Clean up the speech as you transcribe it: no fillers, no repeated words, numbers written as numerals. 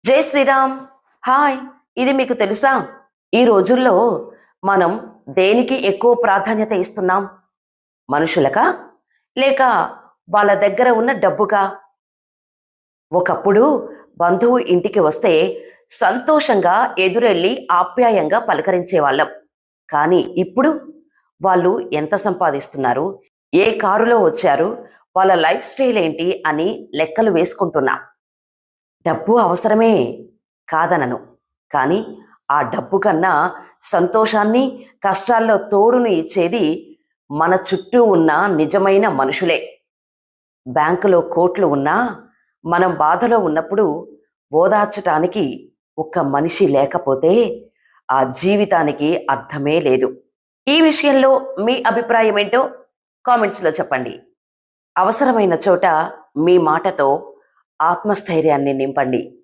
జై శ్రీరామ్. హాయ్. ఇది మీకు తెలుసా? ఈ రోజుల్లో మనం దేనికి ఎక్కువ ప్రాధాన్యత ఇస్తున్నాం? మనుషులకా? లేక వాళ్ళ దగ్గర ఉన్న డబ్బుకా? ఒకప్పుడు బంధువు ఇంటికి వస్తే సంతోషంగా ఎదురెళ్ళి ఆప్యాయంగా పలకరించేవాళ్ళం. కానీ ఇప్పుడు వాళ్ళు ఎంత సంపాదిస్తున్నారు? ఏ కారులో వచ్చారు? వాళ్ళ లైఫ్ స్టైల్ ఏంటి అని లెక్కలు వేసుకుంటున్నాం. డబ్బు అవసరమే, కాదనను. కానీ ఆ డబ్బు కన్నా సంతోషాన్ని, కష్టాల్లో తోడును ఇచ్చేది మన చుట్టూ ఉన్న నిజమైన మనుషులే. బ్యాంకులో కోట్లు ఉన్నా మనం బాధలో ఉన్నప్పుడు ఓదార్చటానికి ఒక్క మనిషి లేకపోతే ఆ జీవితానికి అర్థమే లేదు. ఈ విషయంలో మీ అభిప్రాయం ఏంటో కామెంట్స్లో చెప్పండి. అవసరమైన చోట మీ మాటతో ఆత్మస్థైర్యాన్ని నింపండి.